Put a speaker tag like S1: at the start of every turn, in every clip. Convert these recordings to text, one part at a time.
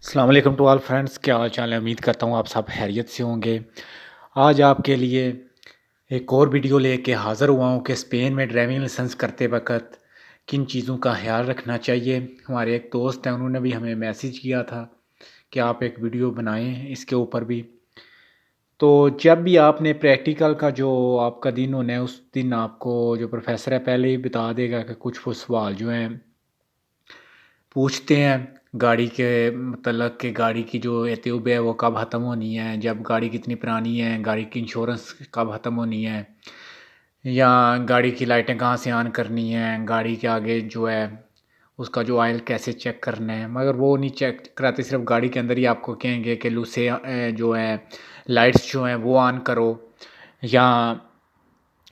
S1: अस्सलाम वालेकुम to all friends, क्या हाल चाल है। उम्मीद करता हूँ आप सब खैरियत से होंगे। आज आपके लिए एक और वीडियो लेके हाज़िर हुआ हूँ कि स्पेन में ड्राइविंग लाइसेंस करते वक्त किन चीज़ों का ख्याल रखना चाहिए। हमारे एक दोस्त हैं, उन्होंने भी हमें मैसेज किया था कि आप एक वीडियो बनाएं इसके ऊपर भी। तो जब भी आपने प्रैक्टिकल का जो आपका दिन होना है, उस दिन आपको जो प्रोफेसर है पहले ही बता देगा कि कुछ वो सवाल जो हैं पूछते हैं गाड़ी के मतलब कि गाड़ी की जो एतुब है वो कब ख़त्म होनी है, जब गाड़ी कितनी पुरानी है, गाड़ी की इंश्योरेंस कब ख़त्म होनी है, या गाड़ी की लाइटें कहाँ से ऑन करनी है, गाड़ी के आगे जो है उसका जो ऑयल कैसे चेक करना है। मगर वो नहीं चेक कराते, सिर्फ गाड़ी के अंदर ही आपको कहेंगे कि लूसे जो है लाइट्स जो हैं वो ऑन करो, या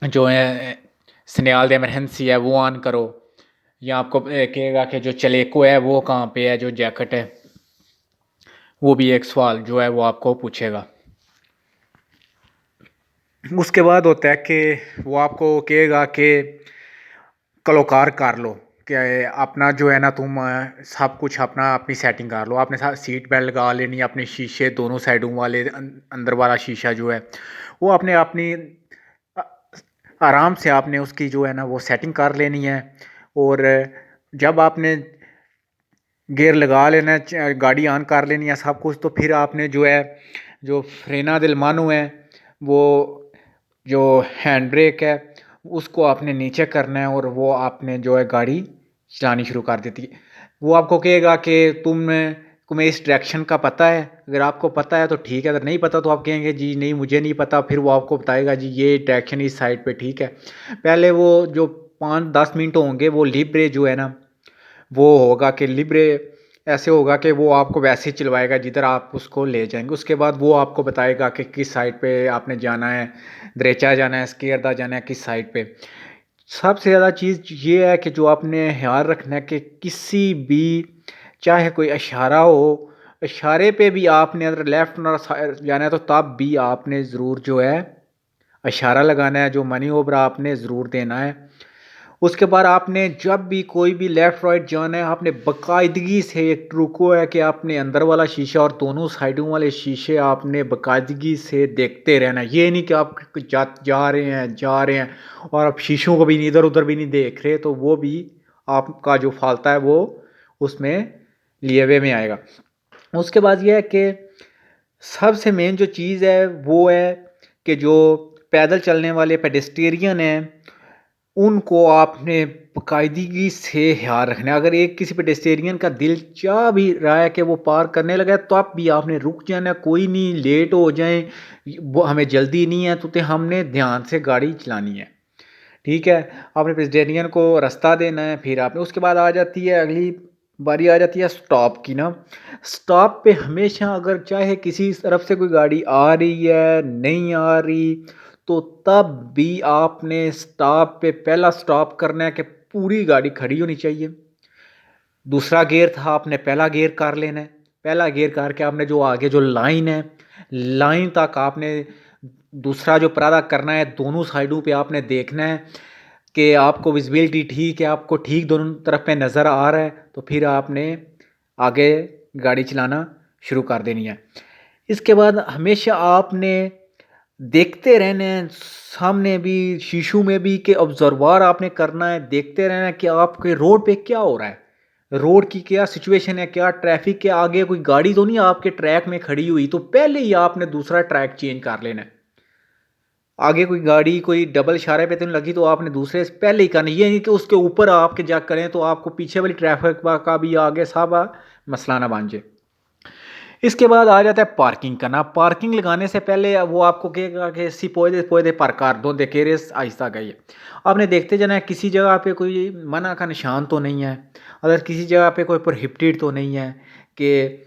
S1: जो है सिग्नल द इमरजेंसी है वो ऑन करो, या आपको कहेगा कि जो चलेको है वो कहाँ पे है, जो जैकेट है। वो भी एक सवाल जो है वो आपको पूछेगा। उसके बाद होता है कि वो आपको कहेगा कि कलोकार कर लो, कि अपना जो है ना तुम सब कुछ अपना अपनी सेटिंग कर लो। आपने सीट बेल्ट लगा लेनी है, अपने शीशे दोनों साइडों वाले अंदर वाला शीशा जो है वो आपने अपनी अ, आराम से आपने उसकी जो है ना वो सेटिंग कर लेनी है। और जब आपने गियर लगा लेना है, गाड़ी ऑन कर लेनी है सब कुछ, तो फिर आपने जो है जो फ्रेना दिल मानो है वो जो हैंड ब्रेक है उसको आपने नीचे करना है, और वो आपने जो है गाड़ी चलानी शुरू कर देती है। वो आपको कहेगा कि तुम्हें इस डायरेक्शन का पता है। अगर आपको पता है तो ठीक है, अगर नहीं पता तो आप कहेंगे जी नहीं मुझे नहीं पता। फिर वो आपको बताएगा जी ये डायरेक्शन इस साइड पे ठीक है। पहले वो जो 5-10 मिनट होंगे वो लिब्रे जो है ना वो होगा कि लिब्रे ऐसे होगा कि वो आपको वैसे ही चलवाएगा जिधर आप उसको ले जाएंगे। उसके बाद वो आपको बताएगा कि किस साइड पे आपने जाना है, दरेचा जाना है, स्केरदा जाना है, किस साइड पे। सबसे ज़्यादा चीज़ ये है कि जो आपने ख्याल रखना है कि किसी भी चाहे कोई इशारा हो, इशारे पे भी आपने अगर लेफ्ट ना जाना है तो तब भी आपने ज़रूर जो है इशारा लगाना है, जो मनी ओवर आपने ज़रूर देना है। उसके बाद आपने जब भी कोई भी लेफ़्ट राइट जाना है, आपने बाकायदगी से एक रुको है कि आपने अंदर वाला शीशा और दोनों साइडों वाले शीशे आपने बाकायदगी से देखते रहना है। ये नहीं कि आप जा रहे हैं और आप शीशों को भी नहीं इधर उधर भी नहीं देख रहे, तो वो भी आपका जो फालता है वो उसमें लिए हुए में आएगा। उसके बाद ये है कि सबसे मेन जो चीज़ है वो है कि जो पैदल चलने वाले पेडेस्टेरियन हैं उनको आपने बाकायदगी से ख्याल रखना है। अगर एक किसी पेडेस्टेरियन का दिल चाह भी रहा है कि वो पार करने लगा है तो आप भी आपने रुक जाना, कोई नहीं लेट हो जाए, वो हमें जल्दी नहीं है तो हमने ध्यान से गाड़ी चलानी है। ठीक है, आपने पेडेस्टेरियन को रास्ता देना है। फिर आपने उसके बाद आ जाती है अगली बारी, आ जाती है स्टॉप की ना। स्टॉप पे हमेशा अगर चाहे किसी तरफ से कोई गाड़ी आ रही है नहीं आ रही, तो तब भी आपने स्टॉप पे पहला स्टॉप करना है कि पूरी गाड़ी खड़ी होनी चाहिए। दूसरा गियर था, आपने पहला गियर कर लेना है। पहला गियर करके आपने जो आगे जो लाइन है, लाइन तक आपने दूसरा जो परादा करना है, दोनों साइडों पे आपने देखना है कि आपको विजिबिलिटी ठीक है, आपको ठीक दोनों तरफ पे नज़र आ रहा है, तो फिर आपने आगे गाड़ी चलाना शुरू कर देनी है। इसके बाद हमेशा आपने देखते रहना है, सामने भी शीशों में भी, कि ऑब्जर्वर आपने करना है, देखते रहना है कि आपके रोड पे क्या हो रहा है, रोड की क्या सिचुएशन है, क्या ट्रैफिक के आगे कोई गाड़ी तो नहीं आपके ट्रैक में खड़ी हुई, तो पहले ही आपने दूसरा ट्रैक चेंज कर लेना है। आगे कोई गाड़ी कोई डबल इशारे पे तो नहीं लगी तो आपने दूसरे से पहले ही करना। ये नहीं कि उसके ऊपर आपके जा करें तो आपको पीछे वाली ट्रैफिक का भी आगे सब मसला ना बन जाए। इसके बाद आ जाता है पार्किंग करना। पार्किंग लगाने से पहले वो आपको कहेगा कि सी पोए पोए पार्कार दो देखे रेस आहिस्ता गई। आपने देखते जाना है किसी जगह पे कोई मना का निशान तो नहीं है, अगर किसी जगह पे कोई प्रोहिबिटेड तो नहीं है। कि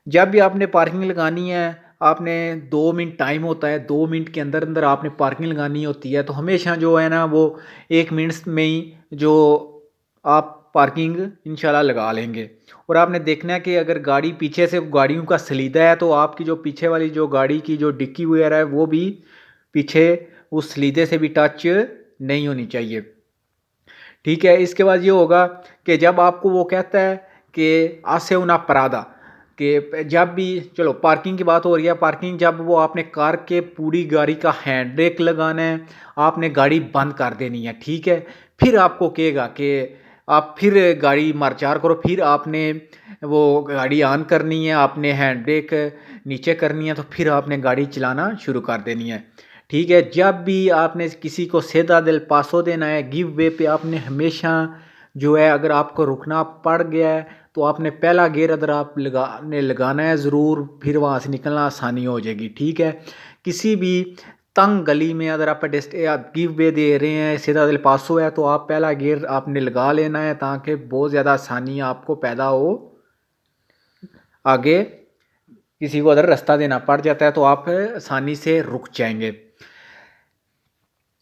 S1: जब भी आपने पार्किंग लगानी है, आपने 2 मिनट टाइम होता है, 2 मिनट के अंदर अंदर आपने पार्किंग लगानी होती है। तो हमेशा जो है ना वो 1 मिनट में ही जो आप पार्किंग इंशाल्लाह लगा लेंगे। और आपने देखना है कि अगर गाड़ी पीछे से गाड़ियों का सलीदा है तो आपकी जो पीछे वाली जो गाड़ी की जो डिक्की वगैरह है वो भी पीछे उस सलीदे से भी टच नहीं होनी चाहिए। ठीक है, इसके बाद ये होगा कि जब आपको वो कहता है कि आसे उना परादा, कि जब भी, चलो पार्किंग की बात हो रही है, पार्किंग जब वो आपने कार के पूरी गाड़ी का हैंड ब्रेक लगाना है, आपने गाड़ी बंद कर देनी है, ठीक है। फिर आपको कहेगा कि आप फिर गाड़ी मार्चार करो, फिर आपने वो गाड़ी ऑन करनी है, आपने हैंड ब्रेक नीचे करनी है, तो फिर आपने गाड़ी चलाना शुरू कर देनी है, ठीक है। जब भी आपने किसी को सीधा दिल पासो देना है, गिव वे पे आपने हमेशा जो है, अगर आपको रुकना पड़ गया है तो आपने पहला गियर अगर आप लगाना है ज़रूर, फिर वहाँ से निकलना आसानी हो जाएगी, ठीक है। किसी भी तंग गली में अगर आप गिव वे दे रहे हैं, सीधा दिल पासो है, तो आप पहला गियर आपने लगा लेना है ताकि बहुत ज़्यादा आसानी आपको पैदा हो। आगे किसी को अगर रास्ता देना पड़ जाता है तो आप आसानी से रुक जाएंगे।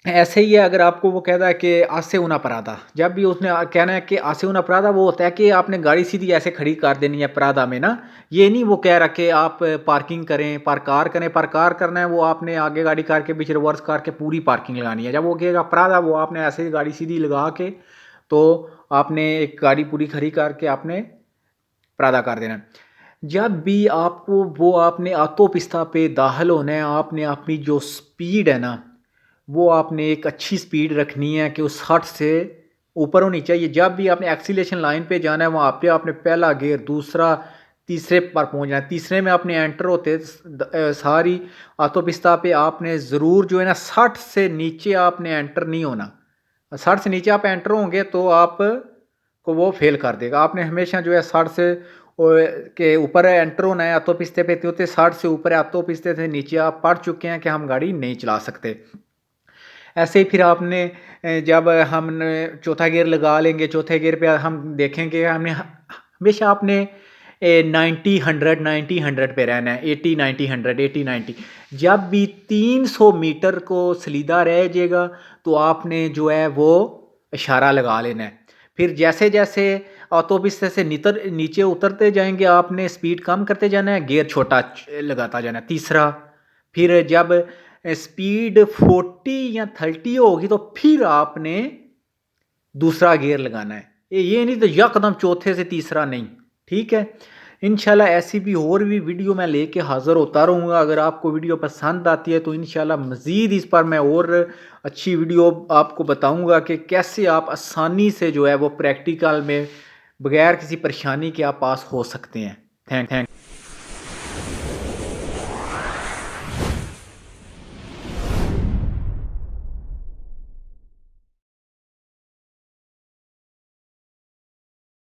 S1: ऐसे ही है, अगर आपको वो कहता है कि आसे उना परादा, जब भी उसने कहना है कि आसे उना परादा, वो होता है कि आपने गाड़ी सीधी ऐसे खड़ी कर देनी है परादा में ना। ये नहीं वो कह रहा कि आप पार्किंग करें, पार्कार करें, पार्कार करना है वो आपने आगे गाड़ी करके पीछे रिवर्स करके पूरी पार्किंग लगानी है। जब वो कहेगा परादा, वो आपने ऐसे गाड़ी सीधी लगा के तो आपने एक गाड़ी पूरी खड़ी करके आपने परादा कर देना है। जब भी आपको वो आपने आतो पिस्ता पे दाखिल होना है, आपने अपनी जो स्पीड है ना, वो आपने एक अच्छी स्पीड रखनी है कि उस 60 से ऊपर होनी चाहिए। जब भी आपने एक्सीलेशन लाइन पे जाना है, वहाँ पे आपने पहला गियर, दूसरा, तीसरे पर पहुँचना है। तीसरे में आपने एंटर होते सारी आतो पिस्ता पे आपने ज़रूर जो है ना 60 से नीचे आपने एंटर नहीं होना। 60 से नीचे आप एंटर होंगे तो आप को वो फेल कर देगा। आपने हमेशा जो है 60 से के ऊपर एंटर होना है। आतो पिस्ते पे होते 60 से ऊपर, आतो पिस्ते से नीचे आप पढ़ चुके हैं कि हम गाड़ी नहीं चला सकते। ऐसे ही फिर आपने जब हम चौथा गियर लगा लेंगे, चौथे गियर पे हम देखेंगे हमने हमेशा आपने 90 100 पे रहना है, 80 90 100, 80 90। जब भी 300 मीटर को सलीदा रह जाएगा तो आपने जो है वो इशारा लगा लेना है। फिर जैसे जैसे ऑटो पिस्ते से नीचे उतरते जाएंगे, आपने स्पीड कम करते जाना है, गियर छोटा लगाता जाना है, तीसरा। फिर जब स्पीड 40 या 30 होगी तो फिर आपने दूसरा गियर लगाना है। ये नहीं तो यकदम चौथे से तीसरा नहीं, ठीक है। इंशाल्लाह ऐसी भी और भी वीडियो मैं लेके हाज़िर होता रहूँगा। अगर आपको वीडियो पसंद आती है तो इंशाल्लाह मज़ीद इस पर मैं और अच्छी वीडियो आपको बताऊँगा कि कैसे आप आसानी से जो है वो प्रैक्टिकल में बगैर किसी परेशानी के आप पास हो सकते हैं। थैंक